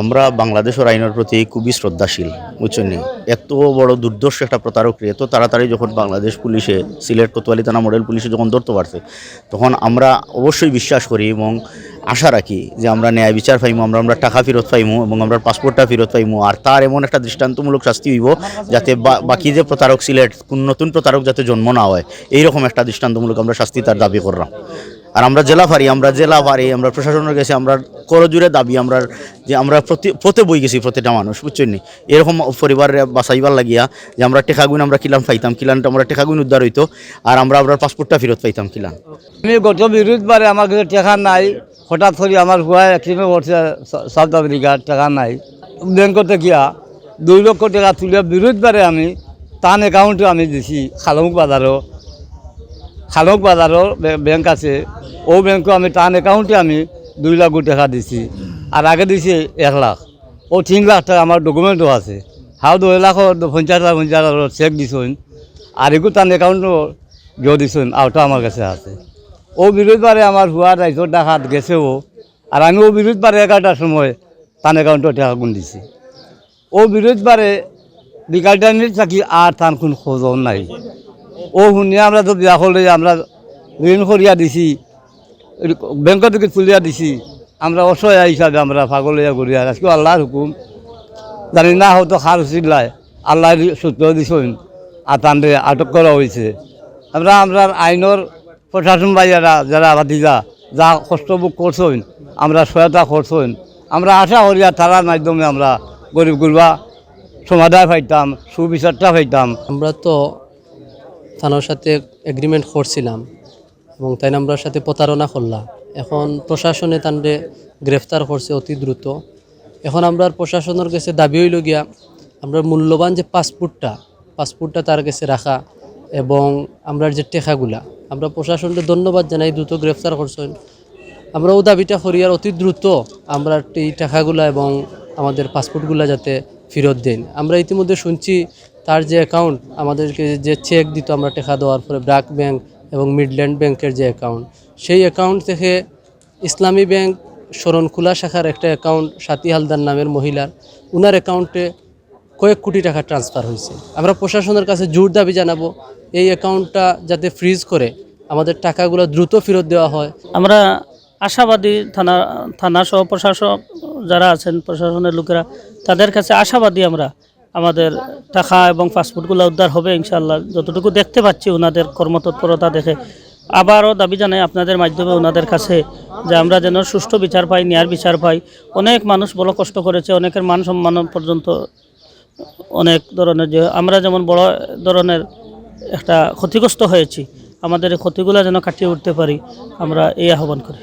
আমরা বাংলাদেশের আইনের প্রতি খুবই শ্রদ্ধাশীল, বুঝছেন নি? এত বড় দুর্দর্শ একটা প্রতারক এত তাড়াতাড়ি যখন বাংলাদেশ পুলিশে সিলেট কোতোয়ালি থানা মডেল পুলিশে যখন ধরতে পারছে, তখন আমরা অবশ্যই বিশ্বাস করি এবং আশা রাখি যে আমরা ন্যায় বিচার পাইমু, আমরা টাকা ফেরত পাইমু এবং আমরা পাসপোর্টটা ফেরত পাইমু। আর তার এমন একটা দৃষ্টান্তমূলক শাস্তি হইব যাতে বাকি যে প্রতারক সিলেট কোন নতুন প্রতারক যাতে জন্ম না হয়, এইরকম একটা দৃষ্টান্তমূলক আমরা শাস্তি তার দাবি করলাম। আর আমরা জেলা পারি আমরা প্রশাসনের কাছে আমরা করজোরে দাবি আমরা যে আমরা প্রতি বই গেছি প্রতিটা মানুষ, বুঝছেন নি? এরকম পরিবারে বাঁচাইবার লাগিয়া যে আমরা টেকাগুন আমরা কিলান পাইতাম, কিলানটা আমরা টেকাগুন উদ্ধার হইতো আর আমরা পাসপোর্টটা ফেরত পাইতাম কিলান। আমি গত বিরোধবারে আমার কাছে টাকা নাই, হঠাৎ করে আমার হুয়ায় অ্যাক্সিডেন্ট করছে সাউথ আফ্রিকার, টাকা নাই। ব্যাংকতে গিয়া 2 লক্ষ টাকা তুলে বিরোধবারে আমি তান অ্যাকাউন্টে আমি দিছি খালমুখ বাজারও ব্যাংক আছে, ও ব্যাংকে আমি টান অ্যাকাউন্টে আমি 2 লাখ টাকা দিছি। আর আগে দিছি 1 লাখ, ও 3 লাখ টাকা আমার ডকুমেন্টও আছে। 2 লাখ 50,000 চেক দিছেন আর এগুলো টান অ্যাকাউন্টও জো দিছেন, আওটা আমার কাছে আছে। ও বিরোধবারে আমার হুয়া রাইজর ডাকাত গেছেও, আর আমি ও বিরোধবারে 11টার সময় টান অ্যাকাউন্টে টাকা গুণ দিছি। ও বিরোধবারে বিকাল টাইমে থাকি আর তার কোন খোঁজও নাই। ও শুনিয়া আমরা তো বিয়া করলে আমরা ঋণ করিয়া দিছি, ব্যাংক থেকে তুলিয়া দিছি, আমরা অসহায় হিসাবে আমরা পাগলিয়া করিয়া আজকে আল্লাহর হুকুম জানি না হয়তো খার ছিলাই আল্লাহ সূত্র দিছেন আর তাদের আটক করা হয়েছে। আমরা আইনের প্রশাসন ভাইয়ারা যারা ভাতিজা যা কষ্ট বুক করছেন, আমরা সহায়তা করছেন, আমরা আশা করি আর তারার মাধ্যমে আমরা গরিব গুরবা সমাধান পাইতাম, সুবিচারটা পাইতাম। আমরা তো থানার সাথে এগ্রিমেন্ট করছিলাম এবং তাই আমরা সাথে প্রতারণা করলাম। এখন প্রশাসনে তান্ডে গ্রেফতার করছে অতি দ্রুত। এখন আমরা প্রশাসনের কাছে দাবি হইল গিয়া আমরা মূল্যবান যে পাসপোর্টটা তার কাছে রাখা এবং আমরা যে টেকাগুলা আমরা প্রশাসনকে ধন্যবাদ জানাই, দ্রুত গ্রেফতার করছেন। আমরা ও দাবিটা করি আর অতি দ্রুত আমরা এই টাকাগুলা এবং আমাদের পাসপোর্টগুলা যাতে ফেরত দেন। আমরা ইতিমধ্যে শুনছি তার যে অ্যাকাউন্ট আমাদেরকে যে চেক দিত আমরা টাকা দেওয়ার পরে ব্র্যাক ব্যাংক এবং মিডল্যান্ড ব্যাংকের যে অ্যাকাউন্ট, সেই অ্যাকাউন্ট থেকে ইসলামী ব্যাংক শরণখোলা শাখার একটা অ্যাকাউন্ট সাথী হালদার নামের মহিলার, উনার অ্যাকাউন্টে কয়েক কোটি টাকা ট্রান্সফার হয়েছে। আমরা প্রশাসনের কাছে জোর দাবি জানাবো এই অ্যাকাউন্টটা যাতে ফ্রিজ করে আমাদের টাকাগুলো দ্রুত ফেরত দেওয়া হয়। আমরা আশাবাদী থানা সহ প্রশাসক যারা আছেন, প্রশাসনের লোকেরা, তাদের কাছে আশাবাদী আমরা আমাদের টাকা এবং পাসপোর্টগুলো উদ্ধার হবে ইনশাআল্লাহ। যতটুকু দেখতে পাচ্ছি ওনাদের কর্মতৎপরতা দেখে আবারও দাবি জানাই আপনাদের মাধ্যমে ওনাদের কাছে যে আমরা যেন সুষ্ঠু বিচার পাই, ন্যায়ের বিচার পাই। অনেক মানুষ বড় কষ্ট করেছে, অনেকের মান সম্মান পর্যন্ত অনেক ধরনের, যে আমরা যেমন বড় ধরনের একটা ক্ষতিগ্রস্ত হয়েছি, আমাদের এই ক্ষতিগুলো যেন কাটিয়ে উঠতে পারি, আমরা এই আহ্বান করি।